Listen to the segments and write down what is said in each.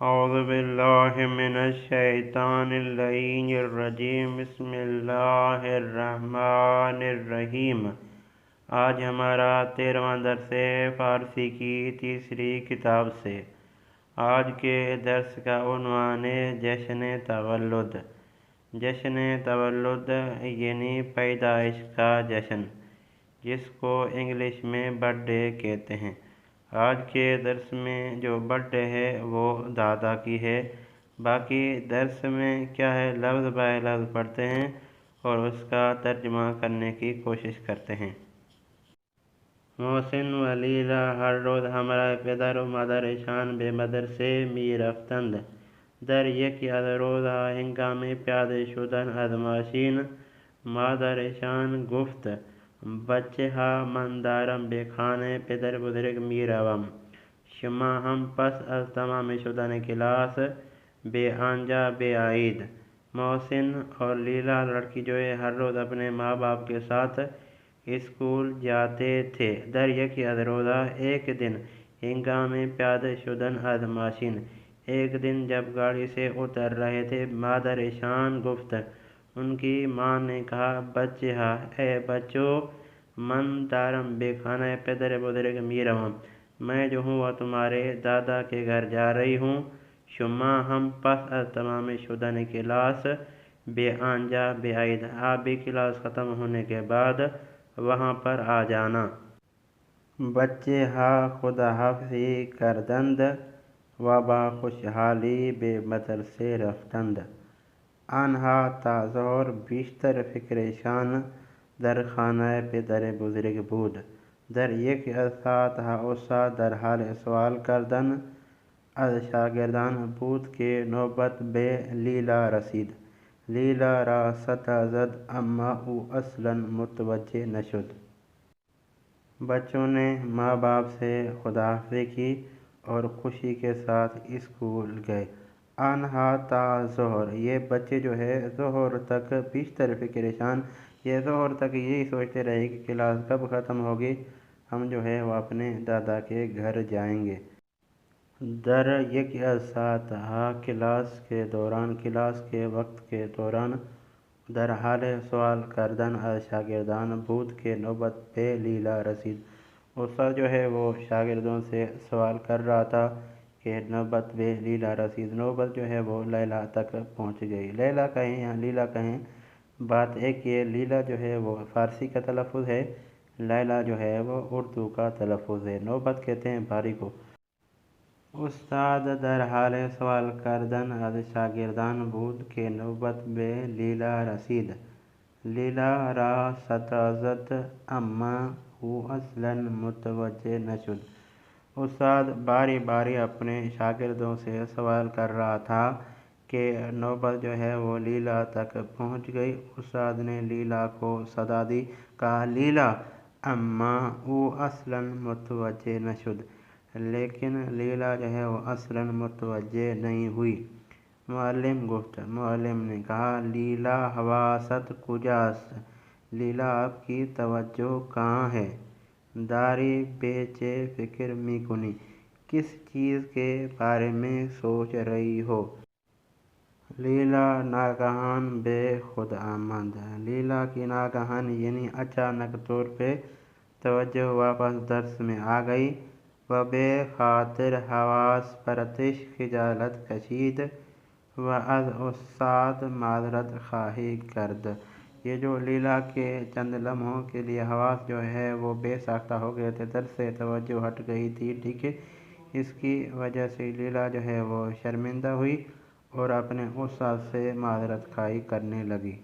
اعوذ باللہ من الشیطان اللعین الرجیم بسم اللہ الرحمن الرحیم۔ آج ہمارا 13واں درس ہے فارسی کی تیسری کتاب سے۔ آج کے درس کا عنوان ہے جشن تولد۔ جشن تولد یعنی پیدائش کا جشن، جس کو انگلش میں برتھ ڈے کہتے ہیں۔ آج کے درس میں جو برتھ ڈے ہے وہ دادا کی ہے۔ باقی درس میں کیا ہے لفظ بائے لفظ پڑھتے ہیں اور اس کا ترجمہ کرنے کی کوشش کرتے ہیں۔ محسن و لیلا ہر روز ہمارا پدر و مادر شان بے مدرسے می رفتند، در یکی از روزها هنگام پیاده شدن از ماشین مادرشان گفت بچه ها من دارم به خانه پدر بزرگ می روم، شما هم پس از تمام شدن کلاس به آنجا بیایید۔ محسن اور لیلا لڑکی جو ہے ہر روز اپنے ماں باپ کے ساتھ اسکول جاتے تھے۔ در یکی از روزہ ایک دن، ہنگام پیاده شدن از ماشین ایک دن جب گاڑی سے اتر رہے تھے، مادر شان گفت ان کی ماں نے کہا بچے ہا اے بچوں، من دارم بے خانہ پدر بزرگ می روم، میں جو ہوں وہ تمہارے دادا کے گھر جا رہی ہوں، شما ہم پس از تمام شدن کلاس بے آنجا بیایید، آپ بھی کلاس ختم ہونے کے بعد وہاں پر آ جانا۔ بچے ہا خدا حافظی کردند و با خوشحالی به مدرسه رفتند. آنها تا ظهر بیشتر فکرشان در خانه پدر بزرگ بود. در یکی از ساعتها استاد در حال سوال کردن از شاگردان بود که نوبت به لیلا رسید. لیلا را صدا زد اما او اصلا متوجه نشد۔ بچوں نے ماں باپ سے خداحافظی کی اور خوشی کے ساتھ اسکول گئے۔ آنہا تا ظہر، یہ بچے جو ہے ظہر تک بیشتر فکرشان، یہ ظہر تک یہی سوچتے رہے کہ کلاس کب ختم ہوگی، ہم جو ہے وہ اپنے دادا کے گھر جائیں گے۔ در یکی از ساعتها، کلاس کے دوران، کلاس کے وقت کے دوران، در حال سوال کردن از شاگردان بود کہ نوبت پہ لیلا رسید، استاد جو ہے وہ شاگردوں سے سوال کر رہا تھا کہ نوبت پہ لیلا رسید، نوبت جو ہے وہ لیلا تک پہنچ گئی۔ لیلا کہیں یا لیلا کہیں، بات ایک یہ، لیلا جو ہے وہ فارسی کا تلفظ ہے، لیلا جو ہے وہ اردو کا تلفظ ہے۔ نوبت کہتے ہیں باری کو۔ استاد در حال سوال کردن از شاگردان بود کہ نوبت به لیلا رسید، لیلا را صدا زد اما او اصلا متوجه نشد۔ استاد باری باری اپنے شاگردوں سے سوال کر رہا تھا کہ نوبت جو ہے وہ لیلا تک پہنچ گئی۔ استاد نے لیلا کو صدا دی، کہا لیلا، اما او اصلا متوجه نشد، لیکن لیلا جو ہے وہ اصلا متوجہ نہیں ہوئی۔ معلم گفت، معلم نے کہا لیلا حواست کجاست، لیلا آپ کی توجہ کہاں ہے؟ داری بے چه فکر میکنی، کس چیز کے بارے میں سوچ رہی ہو؟ لیلا ناگہان بے خود آمد، لیلا کی ناگہان یعنی اچانک طور پہ توجہ واپس درس میں آ گئی۔ و بے خاطر حواس پرتش خجالت کشید و از استاد معذرت خواہی کرد۔ یہ جو لیلا کے چند لمحوں کے لیے حواس جو ہے وہ بے ساختہ ہو گئے تھے، درس سے توجہ ہٹ گئی تھی، ٹھیک ہے، اس کی وجہ سے لیلا جو ہے وہ شرمندہ ہوئی اور اپنے استاد سے معذرت خواہی کرنے لگی۔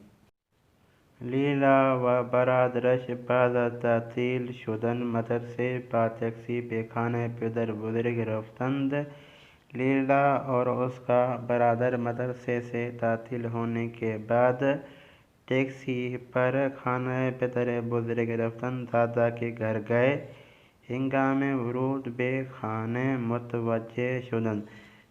لیلا و برادرش بعد از تعطیل شدن مدرسه با تاکسی به خانه پدر بزرگ رفتند۔ لیلا اور اس کا برادر مدرسے سے تعطیل ہونے کے بعد ٹیکسی پر خانہ پدر بزرگ رفتند، دادا کے گھر گئے۔ ہنگام ورود به خانه متوجه شدند،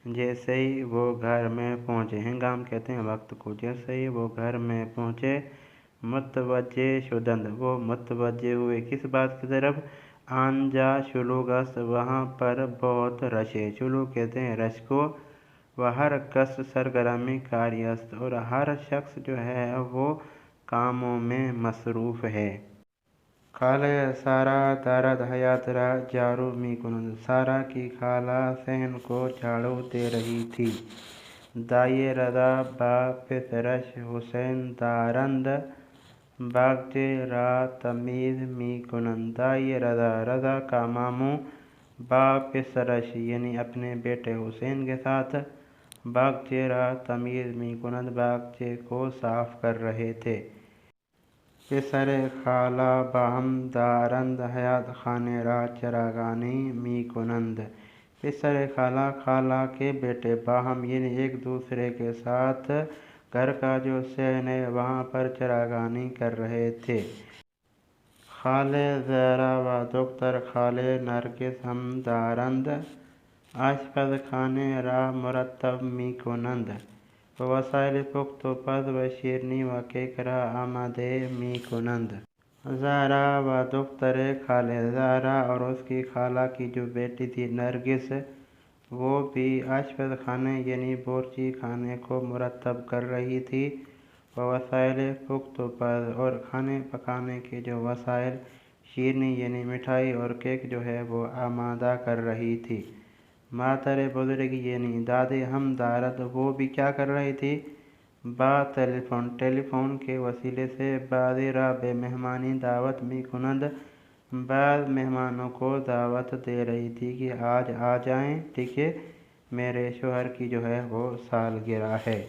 جیسے ہی وہ گھر میں پہنچے، ہنگام کہتے ہیں وقت کو، جیسے ہی وہ گھر میں پہنچے، متوجہ شدند، وہ متوجہ ہوئے کس بات کی طرف؟ آنجا شلوغ است، وہاں پر بہت رش ہے، شلوغ کہتے ہیں رش کو، و ہر کس سرگرمی کاری است، اور ہر شخص جو ہے وہ کاموں میں مصروف ہے۔ خالہ سارا دارد حیات را جارو می کنند، سارا کی خالہ صحن کو جھاڑو دے رہی تھی۔ دایہِ رضا با پسرش حسین دارند باغچه را تمیز می کنند۔ دایہِ رضا کا ماموں با پسرش یعنی اپنے بیٹے حسین کے ساتھ باغچه را تمیز می کنند باغچے کو صاف کر رہے تھے۔ پسر خالہ باہم دارند حیات خانه را چراگانی می کنند۔ پسر خالہ خالہ کے بیٹے باہم یعنی ایک دوسرے کے ساتھ گھر کا جو صحن ہے وہاں پر چراگانی کر رہے تھے۔ خالہ زہرا و دختر خالہ نرگس ہم دارند آشپزخانه را مرتب می کنند و وسایل پخت و پز و شیرینی و کیک را آماده می کنند۔ زہرا و دختر خالہ زہرا اور اس کی خالہ کی جو بیٹی تھی نرگس، وہ بھی آشپزخانے یعنی باورچی خانے کو مرتب کر رہی تھی و وسائل پخت و پز اور کھانے پکانے کے جو وسائل شیرینی یعنی مٹھائی اور کیک جو ہے وہ آمادہ کر رہی تھی۔ مادر بزرگ یعنی دادی ہم دارد وہ بھی کیا کر رہی تھی؟ ٹیلی فون کے وسیلے سے بعضی را بے مہمانی دعوت می کنند، بعض مہمانوں کو دعوت دے رہی تھی کہ آج آ جائیں، ٹھیک ہے، میرے شوہر کی جو ہے وہ سالگرہ ہے۔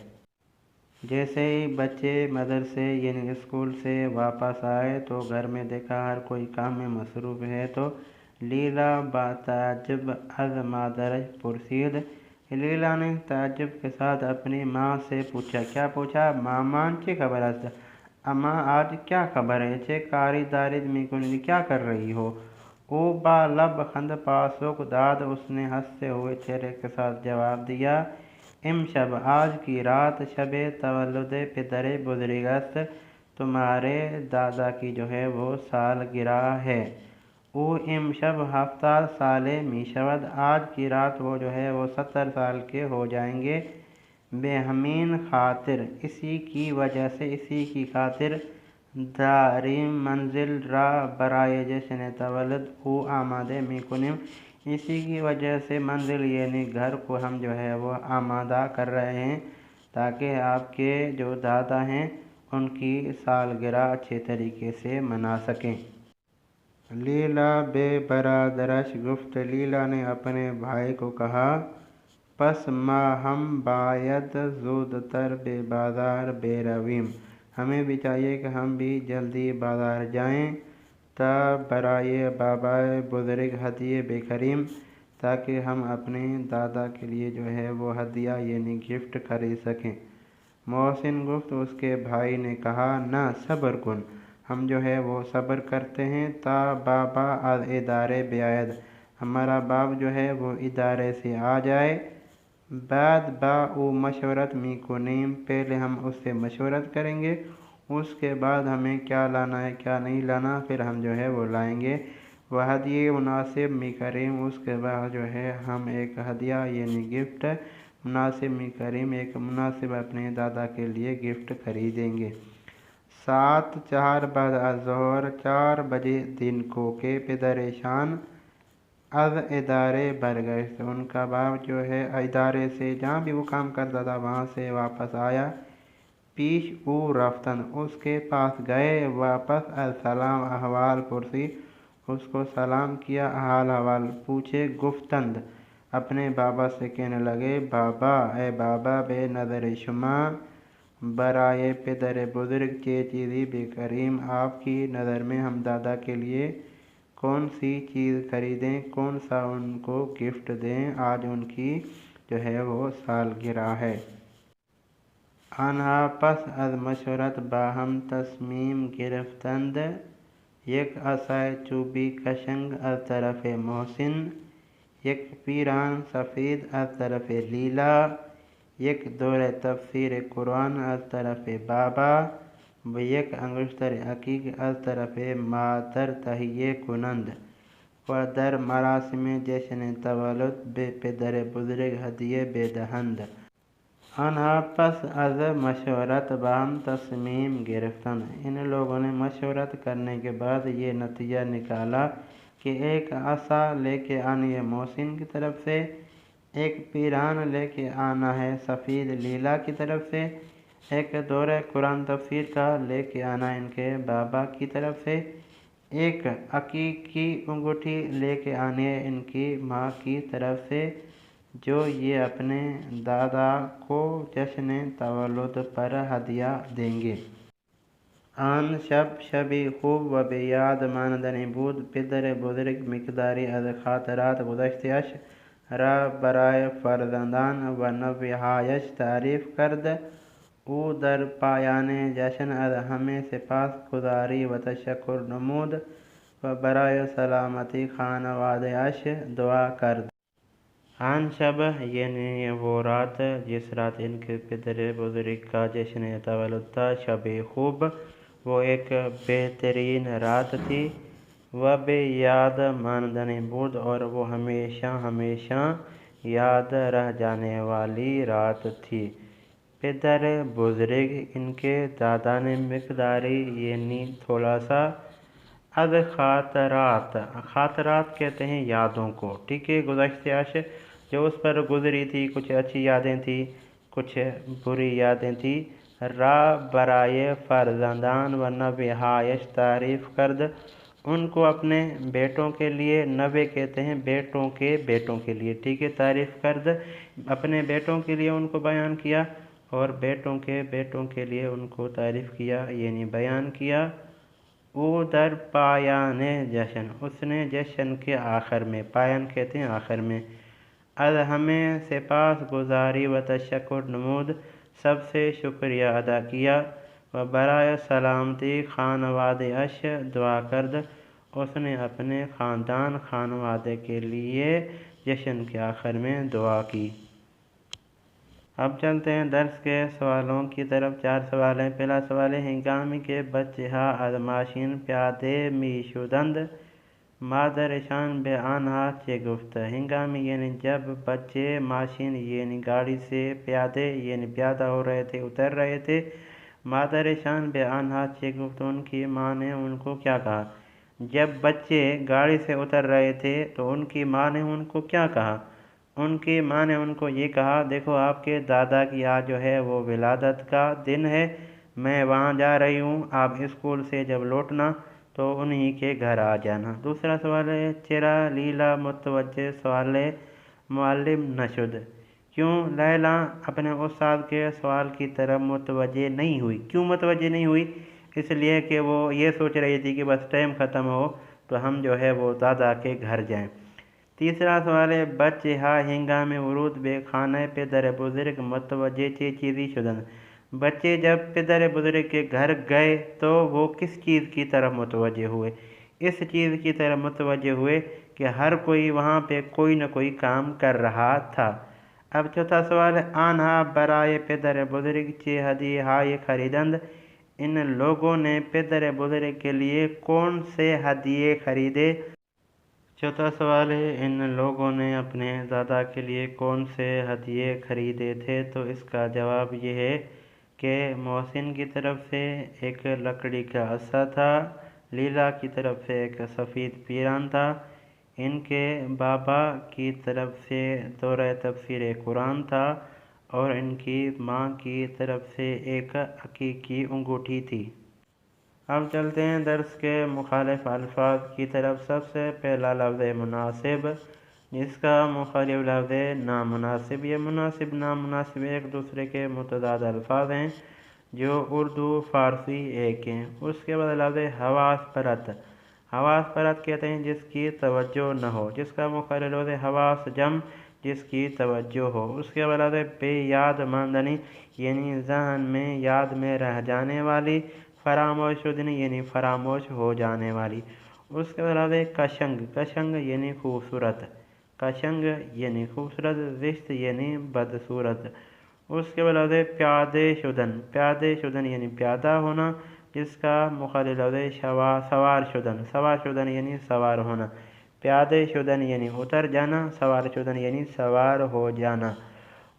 جیسے ہی بچے مدرسے یعنی اسکول سے واپس آئے تو گھر میں دیکھا ہر کوئی کام میں مصروف ہے، تو لیلا با تعجب از مادرش پرسید، لیلا نے تعجب کے ساتھ اپنی ماں سے پوچھا۔ کیا پوچھا؟ مامان چه خبر است؟ اماں آج کیا خبر ہے؟ چه کاری دارید میکنید؟ کیا کر رہی ہو؟ او با لب خند پاسخ داد، اس نے ہنستے ہوئے چہرے کے ساتھ جواب دیا، امشب آج کی رات شب تولد پدر بزرگ است، تمہارے دادا کی جو ہے وہ سالگرہ ہے۔ او امشب 70 ساله می شود، آج کی رات وہ جو ہے وہ 70 سال کے ہو جائیں گے۔ بے ہمین خاطر اسی کی وجہ سے، اسی کی خاطر داریم منزل را برائے جشن تولد او آماده می کنیم، اسی کی وجہ سے منزل یعنی گھر کو ہم جو ہے وہ آمادہ کر رہے ہیں تاکہ آپ کے جو دادا ہیں ان کی سالگرہ اچھے طریقے سے منا سکیں۔ لیلا بے برادرش گفت، لیلا نے اپنے بھائی کو کہا، پس ما ہم باید زودتر بے بازار برویم، ہمیں بھی چاہیے کہ ہم بھی جلدی بازار جائیں، تا برائے بابائے بزرگ ہدیے بخریم، تاکہ ہم اپنے دادا کے لیے جو ہے وہ ہدیہ یعنی گفٹ خرید سکیں۔ محسن گفت، اس کے بھائی نے کہا، نہ صبر کن، ہم جو ہے وہ صبر کرتے ہیں تا بابا از ادارے بیاید، ہمارا باپ جو ہے وہ ادارے سے آ جائے، بعد با او مشورت می کنیم، پہلے ہم اس سے مشورت کریں گے، اس کے بعد ہمیں کیا لانا ہے کیا نہیں لانا پھر ہم جو ہے وہ لائیں گے، وہ ہدیے مناسب می کریم، اس کے بعد جو ہے ہم ایک ہدیہ یعنی گفٹ مناسب می کریم، ایک مناسب اپنے دادا کے لیے گفٹ خریدیں گے۔ 7:04 بعد از ظہر، 4 بجے دن کو کے پدرشان از ادارے برگشت، ان کا باپ جو ہے ادارے سے جہاں بھی وہ کام کرتا تھا وہاں سے واپس آیا، پیش او رفتند، اس کے پاس گئے، واپس السلام احوال پرسی، اس کو سلام کیا، حال احوال پوچھے، گفتند، اپنے بابا سے کہنے لگے، بابا، اے بابا، بے نظر شما برائے پدر بزرگ چه چیزی بخریم، آپ کی نظر میں ہم دادا کے لیے کون سی چیز خریدیں، کون سا ان کو گفٹ دیں، آج ان کی جو ہے وہ سالگرہ ہے۔ آنها پس از مشورت باہم تصمیم گرفتند، یک عصای چوبی کشنگ از طرف محسن، یک پیراہن سفید از طرف لیلا، یک دور تفسیر قرآن از طرف بابا و یک انگشتر عقیق از طرف مادر تہیه کنند۔ و در مراسم جشن تولد به پدر بزرگ هدیه بدهند. آنها پس از مشورت با هم تصمیم گرفتند. ان لوگوں نے مشورت کرنے کے بعد یہ نتیجہ نکالا کہ ایک عصا لے کے آنی ہے محسن کی طرف سے، ایک پیرہن لے کے آنا ہے سفید لیلا کی طرف سے، ایک دورہ قرآن تفسیر کا لے کے آنا ان کے بابا کی طرف سے، ایک عقیق کی انگوٹھی لے کے آنی ہے ان کی ماں کی طرف سے، جو یہ اپنے دادا کو جشن تولد پر ہدیہ دیں گے. آن شبی خوب و به یاد ماندنی بود. پدر بزرگ مقداری از خاطرات گذشته‌اش را برای فرزندان و نوه‌هایش تعریف کرد. او در پایان جشن از همه سپاسگزاری و تشکر نمود و برای سلامتی خانواده‌اش دعا کرد. آن شب یعنی وہ رات جس رات ان کے پدر بزرگ کا جشن تولد تھا، شب خوب، وہ ایک بہترین رات تھی. وہ بے یاد ماندنی بود، اور وہ ہمیشہ ہمیشہ یاد رہ جانے والی رات تھی. پدر بزرگ ان کے دادا نے مقداری یعنی تھوڑا سا از خاطرات کہتے ہیں یادوں کو، ٹھیک ہے، گزشتہ جو اس پر گزری تھی، کچھ اچھی یادیں تھیں، کچھ بری یادیں تھیں. را برائے فرزندان و نوہایش تعریف کرد، ان کو اپنے بیٹوں کے لیے، نوے کہتے ہیں بیٹوں کے لیے، ٹھیک ہے، تعریف کرد، اپنے بیٹوں کے لیے ان کو بیان کیا، اور بیٹوں کے لیے ان کو تعریف کیا یعنی بیان کیا. او در پایان جشن، اس نے جشن کے آخر میں، پایان کہتے ہیں آخر میں، از ہمیں سپاس گزاری و تشکر نمود، سب سے شکریہ ادا کیا، و برائے سلامتی خانواده‌اش دعا کرد، اس نے اپنے خانوادے کے لیے جشن کے آخر میں دعا کی. اب چلتے ہیں درس کے سوالوں کی طرف. 4 سوال ہیں. پہلا سوال ہے، ہنگامی کے بچے ہا از ماشین پیاده می شدند مادرشان به آنها چه گفت. ہنگامی یعنی جب بچے ماشین یعنی گاڑی سے پیادے یعنی پیادہ ہو رہے تھے، اتر رہے تھے، مادرشان به آنها چه گفت، ان کی ماں نے ان کو کیا کہا. جب بچے گاڑی سے اتر رہے تھے تو ان کی ماں نے ان کو کیا کہا. ان کی ماں نے ان کو یہ کہا، دیکھو آپ کے دادا کی آج جو ہے وہ ولادت کا دن ہے، میں وہاں جا رہی ہوں، آپ اسکول سے جب لوٹنا تو انہی کے گھر آ جانا. دوسرا سوال ہے، چرا لیلا متوجہ سوال معلم نشد. کیوں لیلا اپنے استاد کے سوال کی طرف متوجہ نہیں ہوئی. کیوں متوجہ نہیں ہوئی؟ اس لیے کہ وہ یہ سوچ رہی تھی کہ بس ٹائم ختم ہو تو ہم جو ہے وہ دادا کے گھر جائیں. تیسرا سوال ہے، بچے ہا ہنگام ورود بے خانہ پدر بزرگ متوجہ چه چیزی شدند. بچے جب پدر بزرگ کے گھر گئے تو وہ کس چیز کی طرف متوجہ ہوئے؟ اس چیز کی طرف متوجہ ہوئے کہ ہر کوئی وہاں پہ کوئی نہ کوئی کام کر رہا تھا. اب چوتھا سوال ہے، آنہا برائے پدر بزرگ چه ہدیے ہائے خریدند. ان لوگوں نے پدر بزرگ کے لیے کون سے ہدیے خریدے. چوتھا سوال ہے، ان لوگوں نے اپنے دادا کے لیے کون سے ہدیے خریدے تھے. تو اس کا جواب یہ ہے کہ محسن کی طرف سے ایک لکڑی کا عصا تھا، لیلا کی طرف سے ایک سفید پیران تھا، ان کے بابا کی طرف سے دورہ تفسیر قرآن تھا، اور ان کی ماں کی طرف سے ایک عقیقی انگوٹھی تھی. اب چلتے ہیں درس کے مخالف الفاظ کی طرف. سب سے پہلا لفظ مناسب، جس کا مخالف لفظ نامناسب. یہ مناسب نامناسب ایک دوسرے کے متضاد الفاظ ہیں جو اردو فارسی ایک ہیں. اس کے بعد لفظ حواس پرت. حواس پرت کہتے ہیں جس کی توجہ نہ ہو، جس کا مخالف لفظ حواس جم، جس کی توجہ ہو. اس کے بعد لفظ بے یاد ماندنی یعنی ذہن میں یاد میں رہ جانے والی. فراموش شدنی یعنی فراموش ہو جانے والی. اس کے بعد لفظ کشنگ. کشنگ یعنی خوبصورت. کشنگ یعنی خوبصورت. زشت یعنی بدصورت. اس کے بعد لفظ پیادے شدن. پیادے شدن یعنی پیادہ ہونا، جس کا مخالف لفظ سوار شدن. سوار شدن یعنی سوار ہونا. پیادے شدن یعنی اتر جانا، سوار شدن یعنی سوار ہو جانا۔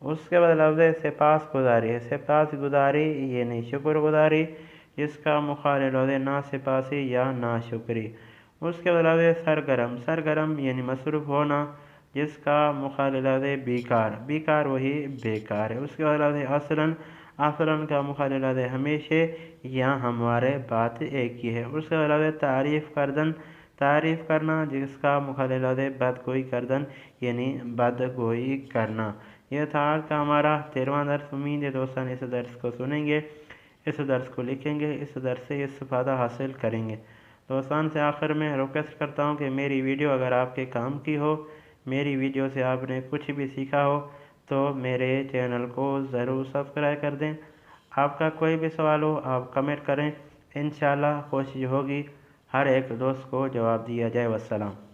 اس کے بعد لفظ سپاس گزاری ہے، سپاس گزاری یعنی شکر گزاری، جس کا مخالف لفظ ناسپاسی یا ناشکری۔ اس کے بعد لفظ سرگرم، سرگرم یعنی مصروف ہونا، جس کا مخالف لفظ بیکار، بیکار وہی بیکار ہے۔ اس کے بعد لفظ اصلاً، اصلاً کا مخالف لفظ ہمیشہ یا ہمارے، بات ایک ہی ہے۔ اس کے بعد لفظ تعریف کردن، تعریف کرنا، جس کا مخالف لفظ بدگوئی کردن یعنی بدگوئی کرنا۔ یہ تھا آج کا ہمارا 13واں درس۔ امید ہے دوستان اس درس کو سنیں گے، اس درس کو لکھیں گے، اس درس سے استفادہ حاصل کریں گے۔ دوستان سے آخر میں ریکویسٹ کرتا ہوں کہ میری ویڈیو اگر آپ کے کام کی ہو، میری ویڈیو سے آپ نے کچھ بھی سیکھا ہو، تو میرے چینل کو ضرور سبسکرائب کر دیں۔ آپ کا کوئی بھی سوال ہو آپ کمنٹ کریں، انشاءاللہ کوشش ہوگی ہر ایک دوست کو جواب دیا جائے۔ والسلام۔